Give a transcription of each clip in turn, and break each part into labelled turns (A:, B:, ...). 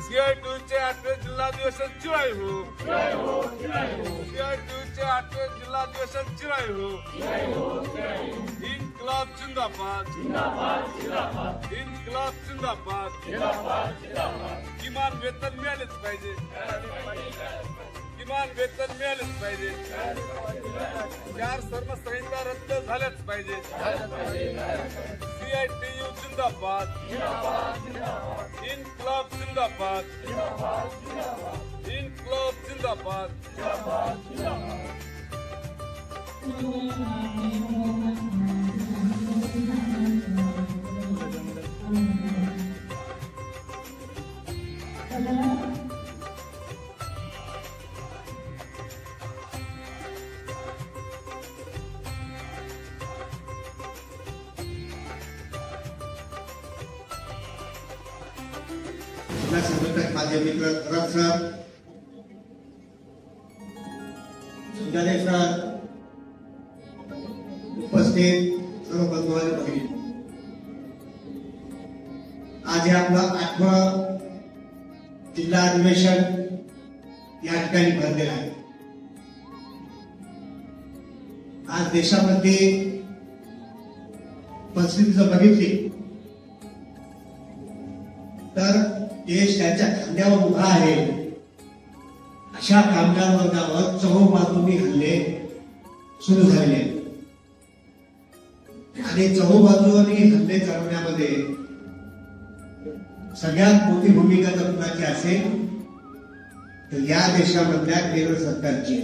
A: CI2चे 8वे जिल्हा अधिवेशन चिराई हो. CI2चे 8वे जिल्हा अधिवेशन चिराई हो. इन्कलाब जिंदाबाद. इन्कलाब जिंदाबाद. किमान वेतन मिळालेच पाहिजे. किमान वेतन मिळालेच पाहिजे. 4 सर्वसंहिता रद्द झाल्याच पाहिजे. CITU जिंदाबाद. इन्कलाब जिंदाबाद. इन्कलाब जिंदाबाद.
B: संघटक माझे मित्र भरत सर, सुजाने सर, उपस्थित सर्व बंधू आणि भगिनी, आज हे आपलं 8वं जिल्हा अधिवेशन या ठिकाणी भरलेलं आहे. आज देशामध्ये परिस्थिती जर बघितली तर देश त्याच्या खांद्यावर उभा आहे. अशा कामगार वर्गावर चहूबाजूंनी हल्ले सुरू झाले आणि चहूबाजूंनी हल्ले करण्यामध्ये सगळ्यात मोठी भूमिका जर कुणाची असेल तर या देशामधल्या केंद्र सरकारची.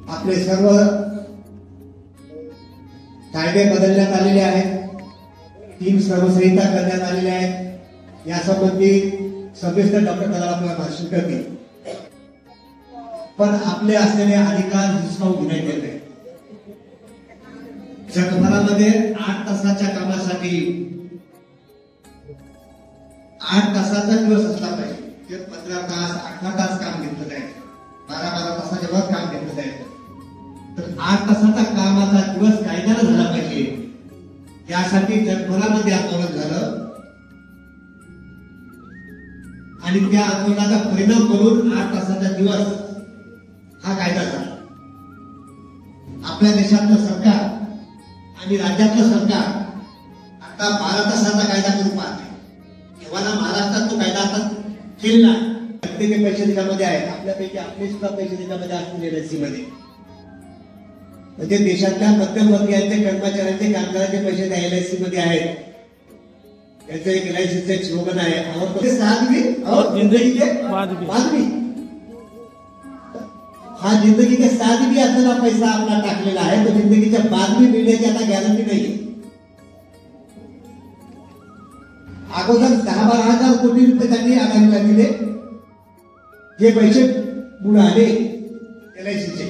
B: आपले सर्व कायदे बदलण्यात आलेले आहेत. 3 सर्वसंहिता करण्यात आलेल्या आहेत. यासंबंधी सविस्तर डॉक्टर कलाम आपल्याला भाषण करतील. पण आपले असलेले अधिकार हिसकावून घेण्यात येत आहेत. जगभरामध्ये 8 तासाच्या कामासाठी 8 तासाचा दिवस असला पाहिजे. 15 तास 18 तास काम घेतलं जाईल, 12 तासाच्या वर काम घेतलं जाईल. तर 8 तासाचा कामाचा दिवस कायद्याला झाला पाहिजे. यासाठी जगभरामध्ये आंदोलन झालं आणि त्या आंदोलनाचा परिणाम करून 8 तासाचा दिवस हा कायदा झाला. आपल्या देशातलं सरकार आणि राज्यातलं सरकार आता 12 तासाचा कायदा करून पाहते. तेव्हा महाराष्ट्रात तो कायदा आता केला. प्रत्येक पैसे त्याच्यामध्ये आहेत. आपल्यापैकी आपले सुद्धा पैसे त्याच्यामध्ये असतील LIC मध्ये. म्हणजे देशातल्या मध्यमवर्गीयांचे कर्मचाऱ्यांचे कामगारांचे पैसे त्या LIC मध्ये आहेत. त्याचं एक LICचं एक स्लोगन आहे, सादगी और जिंदगी के बादगी. हा जिंदगी के सादगी असलेला पैसा आपला टाकलेला आहे. तो जिंदगीच्या बादगी मिळण्याची आता गॅरंटी नाही. अगोदर 10-12 हजार कोटी रुपये त्यांनी आघाडीला दिले. हे पैसे बुडाले LICचे.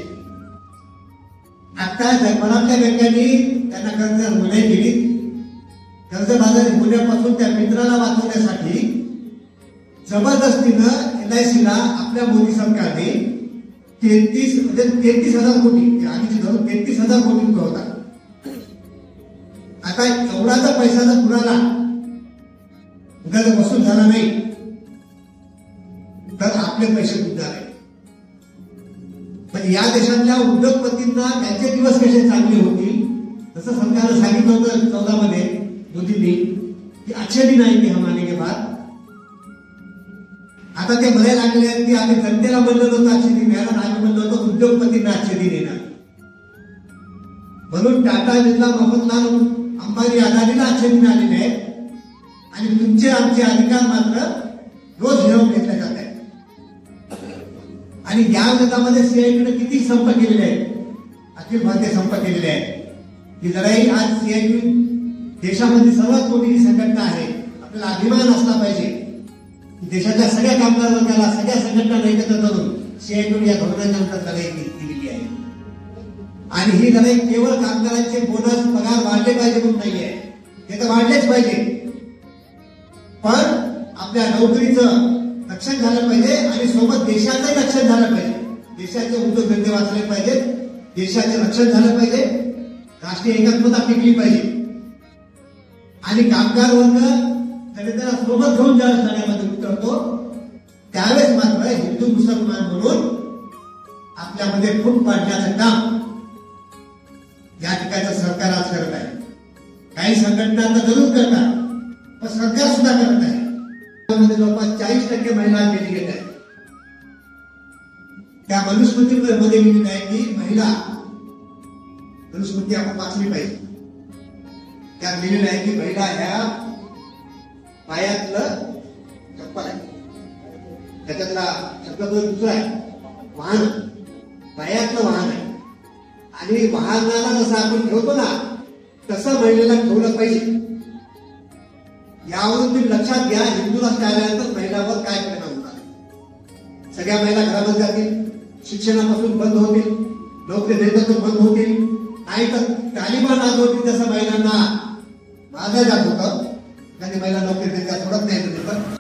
B: आता जगभरातल्या बँकांनी त्यांना कर्ज मनाई केली. कर्जबाजारी होण्यापासून त्या मित्राला वाचवण्यासाठी जबरदस्तीनं LICला आपल्या मोदी सरकारने 33,000 कोटी आधीचे धरून 33,000 कोटी रुपये होता. आता एवढा जर पैसा जर कुणाला उद्या वसूल झाला नाही तर आपले पैसे बुडणार आहेत. पण या देशातल्या उद्योगपतींना त्यांचे दिवस कसे चांगले होतील, जसं सरकारनं सांगितलं होतं 14 मध्ये मोदींनी की अच्छे दिन आएंगे हम आने के बाद. आता ते म्हणायला लागले आहेत की आम्ही जनतेला म्हणलं नव्हतं अच्छे दिन येणार, आम्ही म्हणलं होतं उद्योगपतींना अच्छे दिन येणार. म्हणून टाटा, बिर्ला, मोहनलाल, अंबानी, अदानीला अच्छे दिन आलेले आहेत आणि तुमचे आमचे अधिकार मात्र रोज हिरावून घेतले जात आहेत. आणि या विरोधामध्ये CITUने किती संप केलेले आहेत, अखिल भारतीय संप केलेले आहेत. ही लढाई आज CITU देशामध्ये सर्वात मोठी संघटना आहे. आपल्याला अभिमान असला पाहिजे. देशाच्या सगळ्या कामगार वर्गाला, सगळ्या संघटनांना एकत्र करून CITUने या धोरणाच्या अंतर्गत लढाई केलेली आहे. आणि ही लढाई केवळ कामगारांचे बोनस पगार वाढले पाहिजे म्हणून नाहीये, ते तर वाढलेच पाहिजे, पण आपल्या नोकरीचं रक्षण झालं पाहिजे आणि सोबत देशाचंही रक्षण झालं पाहिजे. देशाचे उद्योगधंदे वाचले पाहिजेत, देशाचे रक्षण झालं पाहिजे, राष्ट्रीय एकात्मता टिकली पाहिजे. आणि कामगार वर्ग त्याला सोबत घेऊन ज्या लढ्यामध्ये उतरतो त्यावेळेस मात्र हिंदू मुसलमान म्हणून आपल्यामध्ये फूट पाडण्याचं काम या ठिकाणचं सरकार आज करत आहे. काही संघटना आता जरूर करतात, पण सरकार सुद्धा करत आहे. त्यामध्ये जवळपास 40% महिला डेलिगेट आहेत. त्या मनुस्मृतीमध्ये लिहिलेलं आहे की महिला, मनुस्मृती आपण वाचली पाहिजे, त्यात लिहिलेलं आहे की महिला ह्या पायातलं चप्पल आहे, त्याच्यातला शब्द दुसरा आहे वाहन, पायातलं वाहन आहे. आणि वाहनाला जसं आपण ठेवतो ना तसं महिलेला ठेवलं पाहिजे. यावरून तुम्ही लक्षात घ्या, हिंदू राष्ट्र आल्यानंतर महिलांवर काय परिणाम होणार. सगळ्या महिला घरामध्ये जातील, शिक्षणापासून बंद होतील, नोकरी देण्यातून बंद होतील, नाही तर तालिबान आज होती तसं महिलांना मागं जात होतं. कधी महिला नोकरी देण्यात सोडत नाही तिथं.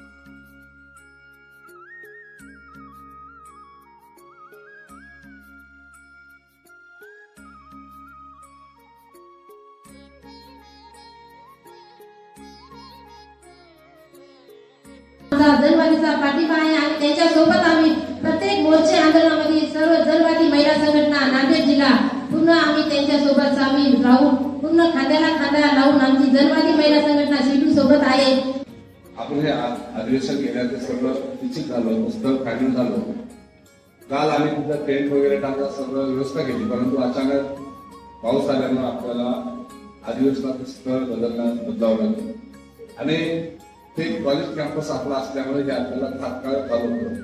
C: जनवादीचा पाठिंबा आहे आणि त्यांच्यासोबत आम्ही प्रत्येक मोर्चे आंदोलनामध्ये सर्व जनवादी महिला संघटना नांदेड जिल्हा पूर्ण आम्ही त्यांच्यासोबत सामील राहून पूर्ण खांद्याला खांदा लावून आमची जनवादी महिला संघटना शिटू सोबत आहे.
A: आपण हे अधिवेशन घेण्याचं सगळं निश्चित झालं, पुस्तक फायनल झालं. काल आम्ही तिथं टेंट वगैरे टाकता सगळं व्यवस्था केली, परंतु अचानक पाऊस आल्यामुळे आपल्याला अधिवेशनाचं स्थळ बदलावं लागलं आणि ते कॉलेज कॅम्पस आपला असल्यामुळे हे आपल्याला तात्काळ चालू होतं.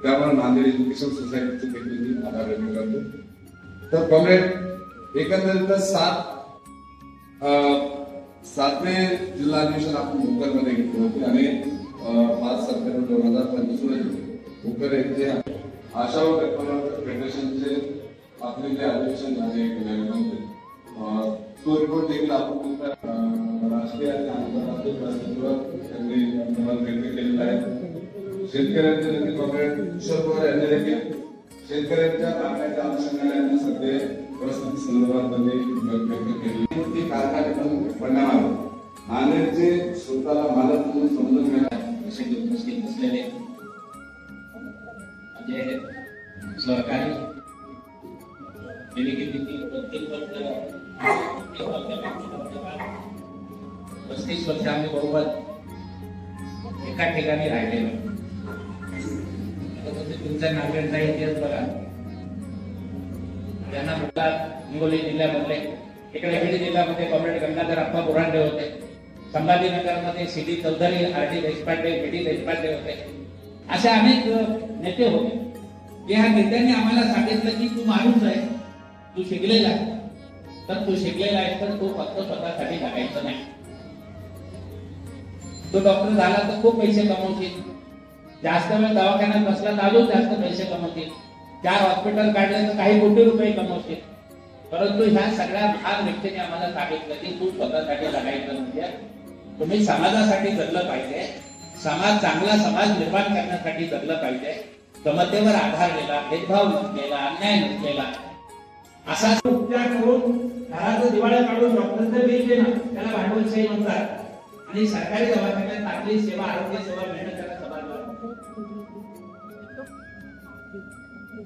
A: त्यामुळे नांदेड एज्युकेशन सोसायटीची देखील मी आभार व्यक्त करतो. तर कॉम्रेड एकंदरीत 7वें जिल्हा अधिवेशन आपण भोकरमध्ये घेतले होते आणि 5 सप्टेंबर 2025 रोजी भोकर येथे आशावाद फेडरेशनचे आपले जे अधिवेशन झाले तो रिपोर्ट देखील आपण राष्ट्रीय आणि आंतरराष्ट्रीय परिस्थितीवर त्यांनी व्यक्त केलेला आहे. शेतकऱ्यांचे देखील कॉम्रेड किशोर पवार यांनी देखील शेतकऱ्यांच्या मागण्याच्या अनुषंगाने सध्या परिस्थिती संदर्भात व्यक्त केली. कारखाने पण परिणाम आले. नांदेडचे स्वतःला मालक म्हणून समजून घेण्यात
D: असलेले म्हणजे सहकारी प्रत्येक 35 वर्ष आम्ही बरोबर एका ठिकाणी राहिलेलो. तुमच्या नांदेडचा इतिहास बघा, त्यांना हिंगोली जिल्ह्यामधले इकडे बीड जिल्ह्यामध्ये कॉम्रेड गंगाधर अप्पा बोरांडे होते, संभाजीनगरमध्ये CD Chaudhari, RD. Deshpande, BD. Deshpande होते. असे अनेक नेते होते. या नेत्यांनी आम्हाला सांगितलं की तू माणूस आहे, तू शिकलेला आहे, तर तू शिकलेला आहे तर तू फक्त स्वतःसाठी जगायचं नाही. तो डॉक्टर झाला तर खूप पैसे कमवतील, जास्त वेळ दवाखान्यात बसला तर अजून जास्त पैसे कमवतील, 4 हॉस्पिटल काढले तर काही कोटी रुपये कमवतील. परंतु ह्या सगळ्या महान व्यक्तीने आम्हाला सांगितलं की तू स्वतःसाठी जगायचं म्हणजे तुम्ही समाजासाठी जगलं पाहिजे, समाज चांगला समाज निर्माण करण्यासाठी जगलं पाहिजे, समतेवर आधारलेला, भेदभाव नसलेला, अन्याय नसलेला असा उपचार करून घराचं दिवाळं काढून डॉक्टरचं बिल देणं त्याला भांडवलशाही म्हणतात. आणि सरकारी दवाखान्यात चांगली सेवा, आरोग्य सेवा मिळणं त्याला समाजवाद.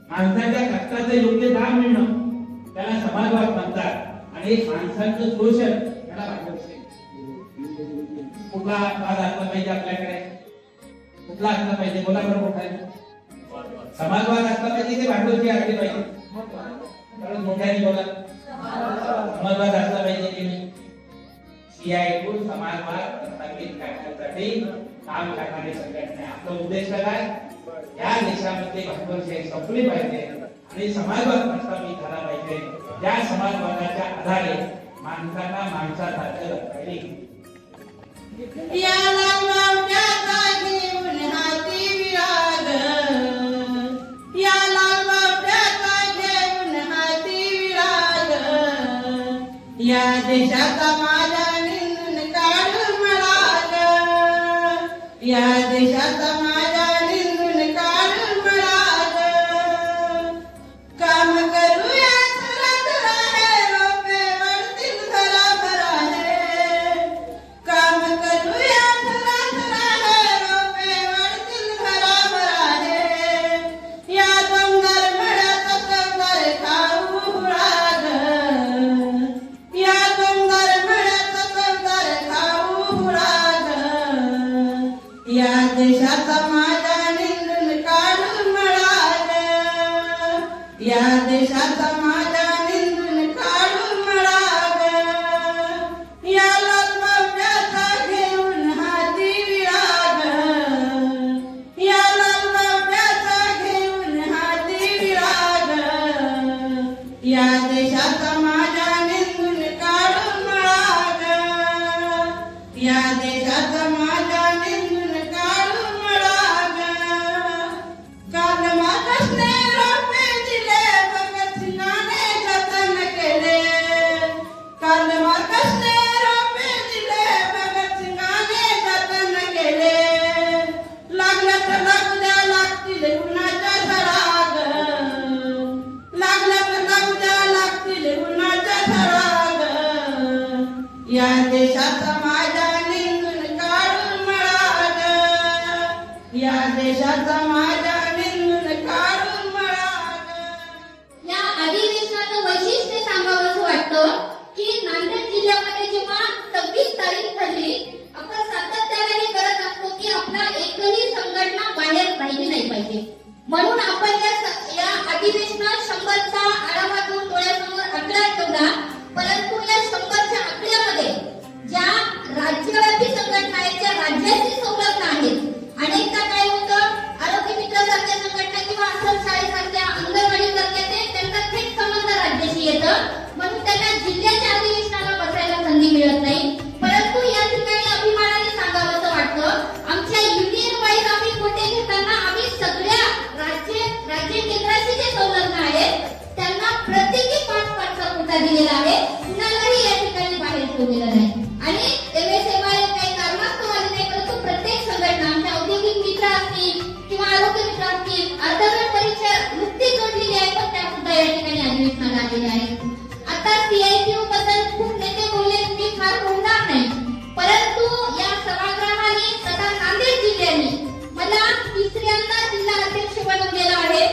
D: माणसाच्या कष्टाचं योग्य दाम मिळणं त्याला समाजवाद म्हणतात आणि माणसाचं शोषण त्याला भांडवलशाही. कुठला वाद असला पाहिजे आपल्याकडे, कुठला असला पाहिजे, बोला बरं मोठ्याने. समाजवाद असला पाहिजे की भांडवलशाही असली पाहिजे? मोठ्याने बोला. समाजवाद असला पाहिजे की नाही? सीआयटू समाजवाद प्रस्थापित करण्यासाठी काम करणारी संघटना. आपला उद्देश काय? या देशामध्ये भांडवलशाही संपली पाहिजे आणि समाजवाद प्रस्थापित झाला पाहिजे. त्या समाजवादाच्या आधारे माणसांना माणसासारखं जगता येईल.
E: या देशाचा माझा निंदून काढ मला ग, या देशाचा माझा निंदून काढ मला ग. काम करूया तुला तुला हे रोपे वडतील भरा भरा हे, देशाचा माझ्या निंदून काढून मळा ग या लालबावट्याचा घेऊन हाती विराग या लालबावट्याचा घेऊन हाती विराग या देशाचा माझ्या निंदून काढून मळा ग या देशाचा माझ्या निंदून काढून मळा ग काल मागासने रोपे दिले भगतसिंगाने जतन केले काल मागासने रोपे दिले भगतसिंगाने जतन केले लागल्या तर लागू द्या लागतील उन्हाच्या झळाग लागल्या तर लागू द्या लागतील उन्हाच्या झळाग या देशाचा माझ्या निंदून काढून मळा ग या देशाचा माझ्या निंदून काढून मळा ग
C: या अधिवेशनाचं वैशिष्ट्य सांगावंसं वाटतं की नांदेड जिल्ह्यामध्ये जेव्हा 26 तारीख ठरली आपण सातत्याने करत असतो की आपला एकही संघटना बाहेर राहिली नाही पाहिजे म्हणून आपण या अधिवेशनात 100चा आढावा घेऊन डोळ्यासमोर आकडा ठेवला परंतु या 100च्या आकड्यामध्ये ज्या राज्यव्यापी संघटना आहेत ज्या राज्याशी संलग्न आहेत अनेकदा काय होतं आरोग्य मित्रासारख्या संघटना किंवा आश्रमशाळेसारख्या अंगणवाडीसारख्या त्यांचा थेट संबंध राज्याशी येतं म्हणून त्यांना जिल्ह्याच्या अधिवेशनाला बसायला संधी मिळत नाही परंतु या ठिकाणी अभिमानाने सांगावंसं वाटतं आमच्या युनियन वाईज आम्ही कोटे घेताना आम्ही सगळ्या राज्य केंद्राशी जे संलग्न आहेत त्यांना प्रत्येकी 5-5चा कोटा दिलेला आहे कुणालाही या ठिकाणी बाहेर ठेवलेला नाही आणि MSMI काही कारणास्तव आले नाही परंतु प्रत्येक संघटना आमच्या औद्योगिक मित्र असतील किंवा आरोग्य मित्र असतील अर्धवेळ परीक्षा नुकतीच जोडलेली आहे पण त्या सुद्धा या ठिकाणी अधिवेशनाला आलेल्या आहेत आता CITU बद्दल खूप नेते बोलले मी फार बोलणार नाही परंतु या सभागृहाने तथा नांदेड जिल्ह्याने मला 3ऱ्यांदा जिल्हा अध्यक्ष बनवलेला आहे